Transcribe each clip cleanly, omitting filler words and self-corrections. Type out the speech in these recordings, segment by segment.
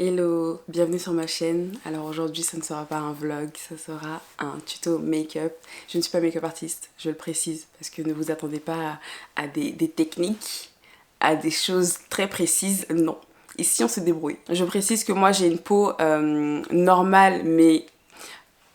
Hello, bienvenue sur ma chaîne. Alors aujourd'hui ça ne sera pas un vlog, ça sera un tuto make-up. Je ne suis pas make-up artiste, je le précise, parce que ne vous attendez pas à des techniques, à des choses très précises, non. Ici on se débrouille. Je précise que moi j'ai une peau normale, mais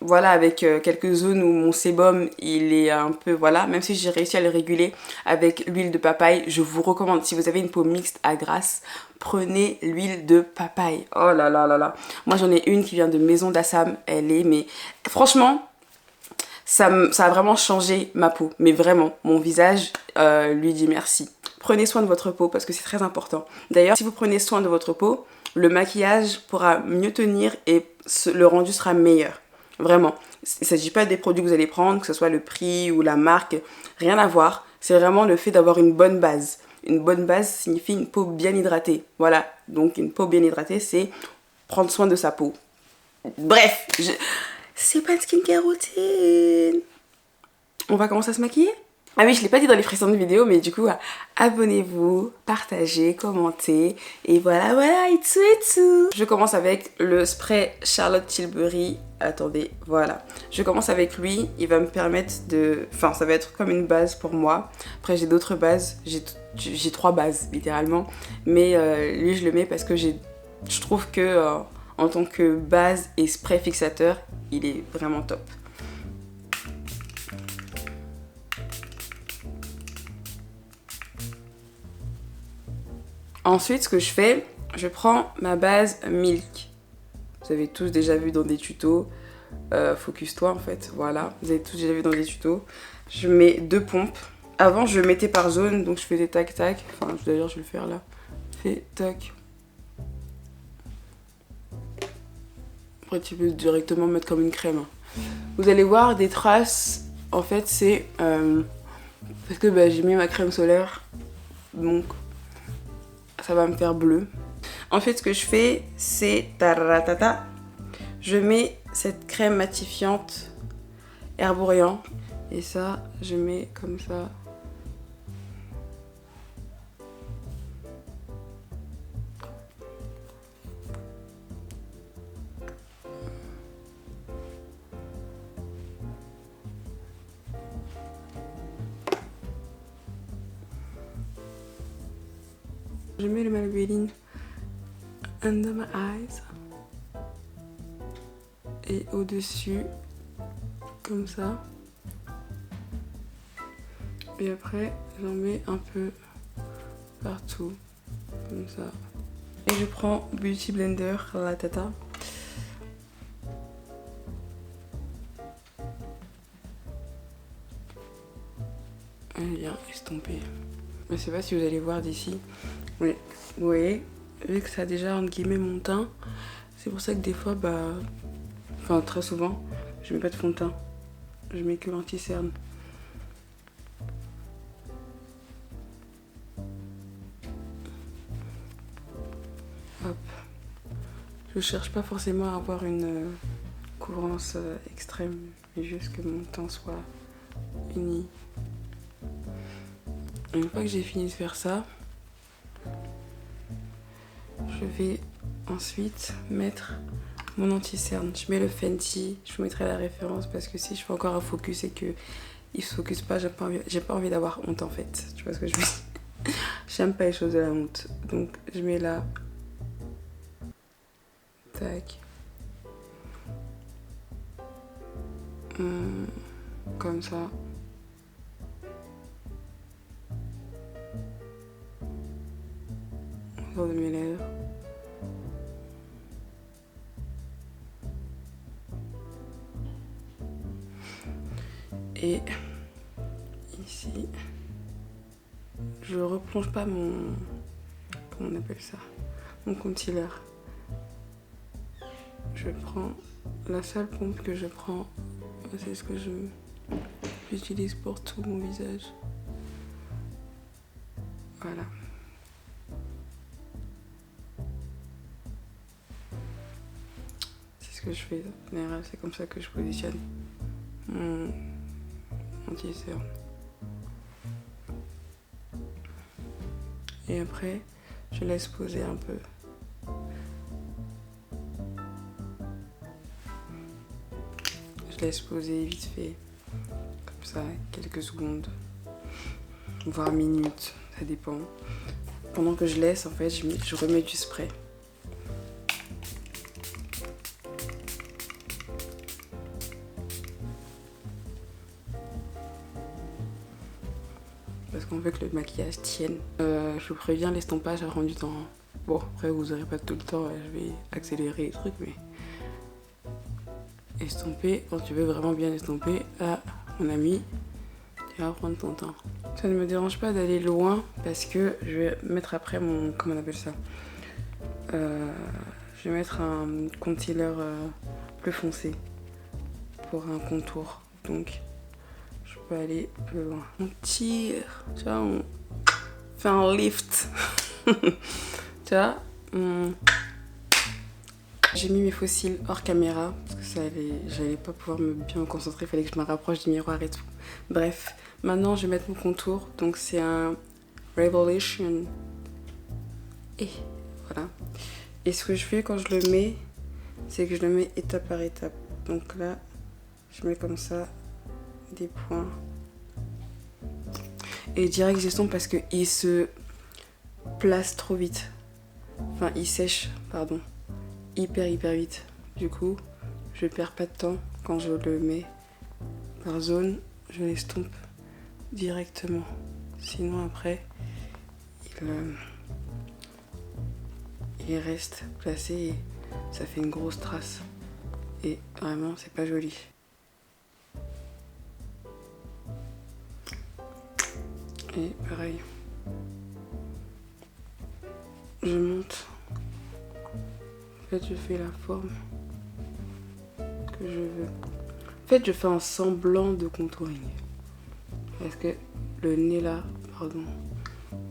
voilà, avec quelques zones où mon sébum il est un peu, voilà, même si j'ai réussi à le réguler avec l'huile de papaye, je vous recommande, si vous avez une peau mixte à grasse, prenez l'huile de papaye. Oh là là là là, moi j'en ai une qui vient de Maison d'Assam, elle est, mais franchement ça a vraiment changé ma peau, mais vraiment mon visage lui dit merci. Prenez soin de votre peau parce que c'est très important. D'ailleurs, si vous prenez soin de votre peau, le maquillage pourra mieux tenir et le rendu sera meilleur. Vraiment. Il ne s'agit pas des produits que vous allez prendre, que ce soit le prix ou la marque, rien à voir. C'est vraiment le fait d'avoir une bonne base. Une bonne base signifie une peau bien hydratée. Voilà. Donc une peau bien hydratée, c'est prendre soin de sa peau. Bref, c'est pas une skincare routine. On va commencer à se maquiller? Ah oui, je l'ai pas dit dans les précédentes vidéos, mais du coup, abonnez-vous, partagez, commentez, et voilà, voilà, it's tout. Je commence avec le spray Charlotte Tilbury. Attendez, voilà. Je commence avec lui, il va me permettre de... Enfin, ça va être comme une base pour moi. Après, j'ai d'autres bases, j'ai 3 bases, littéralement. Mais lui, je le mets parce que je trouve que, en tant que base et spray fixateur, il est vraiment top. Ensuite, ce que je fais, je prends ma base Milk. Vous avez tous déjà vu dans des tutos. Focus-toi en fait, voilà. Vous avez tous déjà vu dans des tutos. Je mets 2 pompes. Avant, je mettais par zone, donc je faisais tac-tac. Enfin, d'ailleurs, je vais le faire là. Fais tac. Après, tu peux directement mettre comme une crème. Vous allez voir des traces. En fait, c'est parce que j'ai mis ma crème solaire. Donc, ça va me faire bleu. En fait, ce que je fais, c'est taratata. Je mets cette crème matifiante Herborian. Et ça, je mets comme ça. Je mets le Maybelline under my eyes. Et au-dessus, comme ça. Et après, j'en mets un peu partout, comme ça. Et je prends Beauty Blender, la tata. Elle vient estomper. Je sais pas si vous allez voir d'ici. Mais vous voyez, vu que ça a déjà entre guillemets mon teint, c'est pour ça que des fois, enfin très souvent, je mets pas de fond de teint. Je mets que l'anti-cerne. Hop. Je cherche pas forcément à avoir une couvrance extrême, mais juste que mon teint soit uni. Une fois que j'ai fini de faire ça, je vais ensuite mettre mon anti-cerne. Je mets le Fenty, je vous mettrai la référence parce que si je fais encore un focus et que il se focus pas, j'ai pas envie d'avoir honte en fait. Tu vois ce que je veux dire? J'aime pas les choses de la honte. Donc je mets là. Tac. Comme ça. Autour de mes lèvres. Et ici, je replonge pas mon... Comment on appelle ça? Mon concealer. Je prends la seule pompe que je prends, c'est ce que j'utilise pour tout mon visage. Voilà. C'est ce que je fais en général, c'est comme ça que je positionne mon anti-cerne. Et après, je laisse poser un peu. Je laisse poser vite fait, comme ça, quelques secondes, voire minutes, ça dépend. Pendant que je laisse, en fait, je remets du spray. Parce qu'on veut que le maquillage tienne. Je vous préviens, l'estompage a rendu temps. Bon, après vous n'aurez pas tout le temps, je vais accélérer les trucs, mais estomper, quand tu veux vraiment bien estomper, ah, mon ami, tu vas prendre ton temps. Ça ne me dérange pas d'aller loin parce que je vais mettre après mon, comment on appelle ça, je vais mettre un concealer plus foncé pour un contour, donc je peux aller plus loin. On tire, tu vois, on fait un lift. Tu vois, j'ai mis mes faux cils hors caméra parce que j'allais pas pouvoir bien me concentrer, il fallait que je me rapproche du miroir et tout. Bref, maintenant je vais mettre mon contour, donc c'est un Revolution. Et voilà. Et ce que je fais quand je le mets, c'est que je le mets étape par étape. Donc là, je mets comme ça des points. Et direct j'estompe parce qu'il se place trop vite. Enfin, il sèche, pardon, hyper vite. Du coup, je perds pas de temps quand je le mets par zone, je l'estompe directement. Sinon après, il reste placé et ça fait une grosse trace. Et vraiment, c'est pas joli. Et pareil, je monte. En fait, je fais la forme que je veux. En fait, je fais un semblant de contouring. Parce que le nez là, pardon,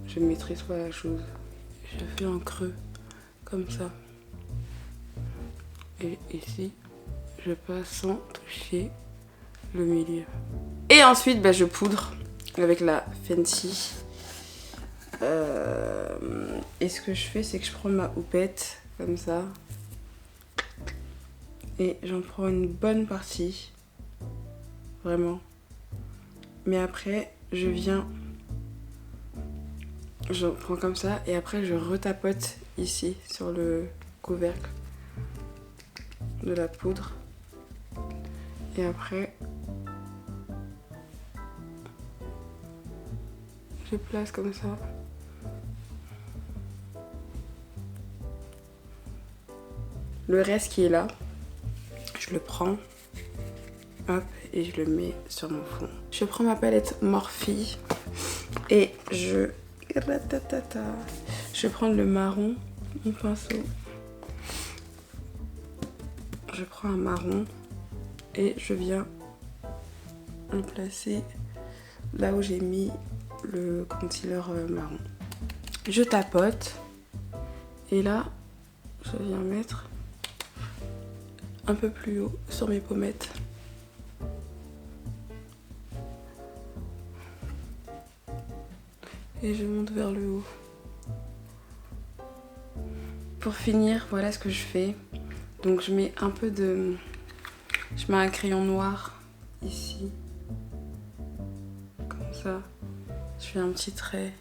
je maîtrise pas la chose. Je fais un creux, comme ça. Et ici, je passe sans toucher le milieu. Et ensuite, bah, je poudre avec la Fenty. Et ce que je fais, c'est que je prends ma houppette, comme ça. Et j'en prends une bonne partie. Vraiment. Mais après, je prends comme ça. Et après, je retapote ici, sur le couvercle de la poudre. Et après, je place comme ça. Le reste qui est là, je le prends, hop, et je le mets sur mon fond. Je prends ma palette Morphe et je vais prendre le marron, mon pinceau. Je prends un marron et je viens le placer là où j'ai mis le concealer marron. Je tapote et là, je viens mettre un peu plus haut sur mes pommettes. Et je monte vers le haut. Pour finir, voilà ce que je fais. Donc je mets un peu de... Je mets un crayon noir ici. Comme ça. Je fais un petit trait.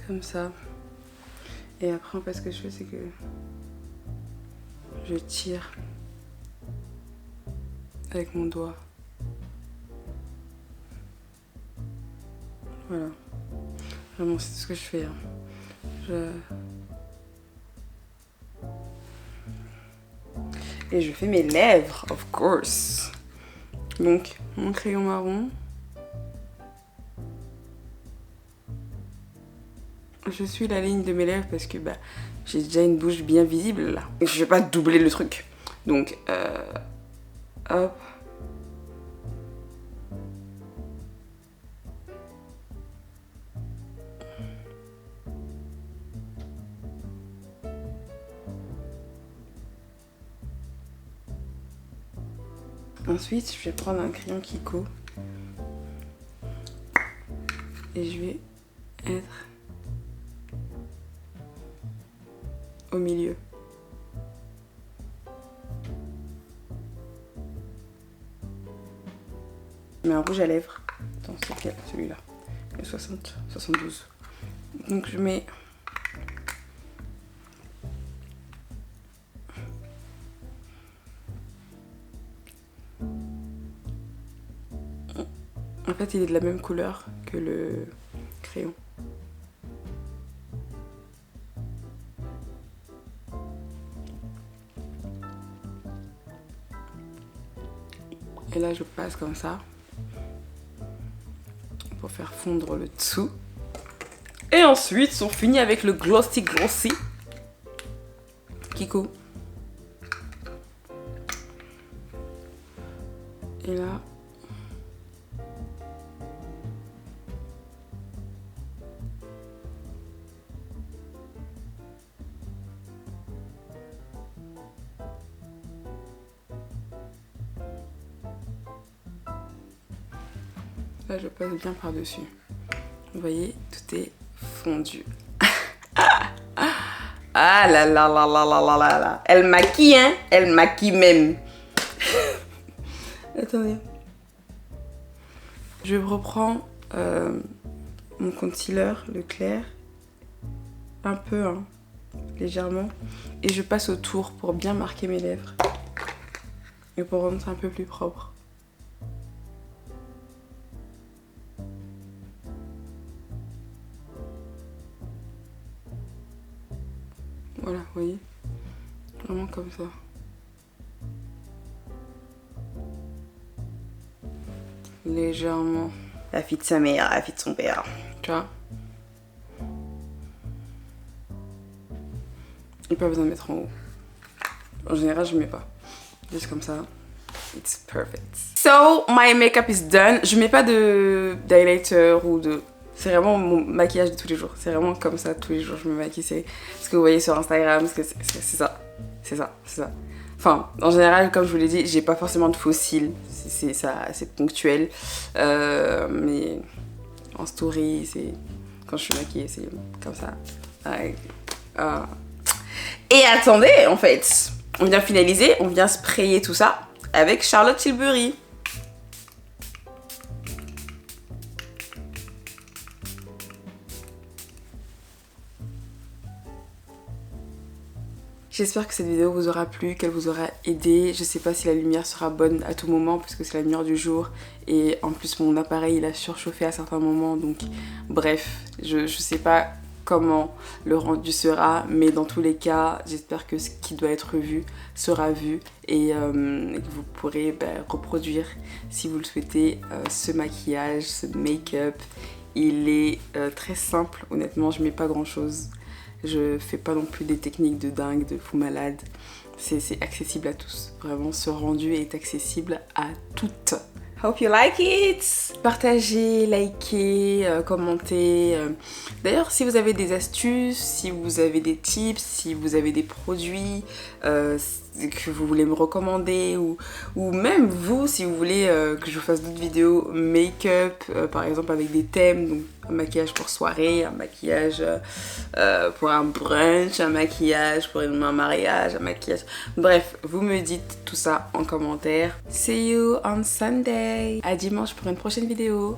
Comme ça. Et après, en fait, ce que je fais, c'est que je tire avec mon doigt. Voilà. Vraiment, c'est ce que je fais. Hein. Et je fais mes lèvres, of course. Donc, mon crayon marron. Je suis la ligne de mes lèvres parce que bah, j'ai déjà une bouche bien visible là. Je vais pas doubler le truc. Donc, hop. Ensuite, je vais prendre un crayon Kiko. Et je vais être au milieu. Mais un rouge à lèvres. Attends, c'est lequel? Celui-là. Le 60, 72. Donc je mets... En fait, il est de la même couleur que le crayon. Et là, je passe comme ça pour faire fondre le dessous. Et ensuite, on finit avec le Glossy Glossy Kiko. Et là... Là, je passe bien par-dessus. Vous voyez, tout est fondu. Ah là là là là là là là là. Elle maquille, hein? Elle maquille même. Attendez. Je reprends mon concealer, le clair. Un peu, hein, légèrement. Et je passe autour pour bien marquer mes lèvres. Et pour rendre ça un peu plus propre. Voilà, vous voyez, vraiment comme ça. Légèrement. La fille de sa mère, la fille de son père. Tu vois? Et pas besoin de mettre en haut. En général, je mets pas. Juste comme ça. It's perfect. So, my makeup is done. Je mets pas de d'highlighter ou de... C'est vraiment mon maquillage de tous les jours. C'est vraiment comme ça, tous les jours je me maquille. C'est ce que vous voyez sur Instagram, c'est ça. C'est ça, c'est ça. Enfin, en général, comme je vous l'ai dit, j'ai pas forcément de faux cils. C'est ponctuel. Mais en story, c'est... Quand je suis maquillée, c'est comme ça. Et attendez, en fait, on vient finaliser, on vient sprayer tout ça avec Charlotte Tilbury. J'espère que cette vidéo vous aura plu, qu'elle vous aura aidé. Je sais pas si la lumière sera bonne à tout moment parce que c'est la lumière du jour. Et en plus mon appareil il a surchauffé à certains moments. Donc bref, je sais pas comment le rendu sera. Mais dans tous les cas, j'espère que ce qui doit être vu sera vu. Et que vous pourrez reproduire si vous le souhaitez ce maquillage, ce make-up. Il est très simple, honnêtement je mets pas grand chose. Je fais pas non plus des techniques de dingue, de fou malade. C'est accessible à tous. Vraiment, ce rendu est accessible à toutes. Hope you like it! Partagez, likez, commentez. D'ailleurs, si vous avez des astuces, si vous avez des tips, si vous avez des produits que vous voulez me recommander ou même vous, si vous voulez que je vous fasse d'autres vidéos make-up, par exemple avec des thèmes, donc un maquillage pour soirée, un maquillage pour un brunch, un maquillage pour un mariage, un maquillage... Bref, vous me dites tout ça en commentaire. See you on Sunday! À dimanche pour une prochaine vidéo.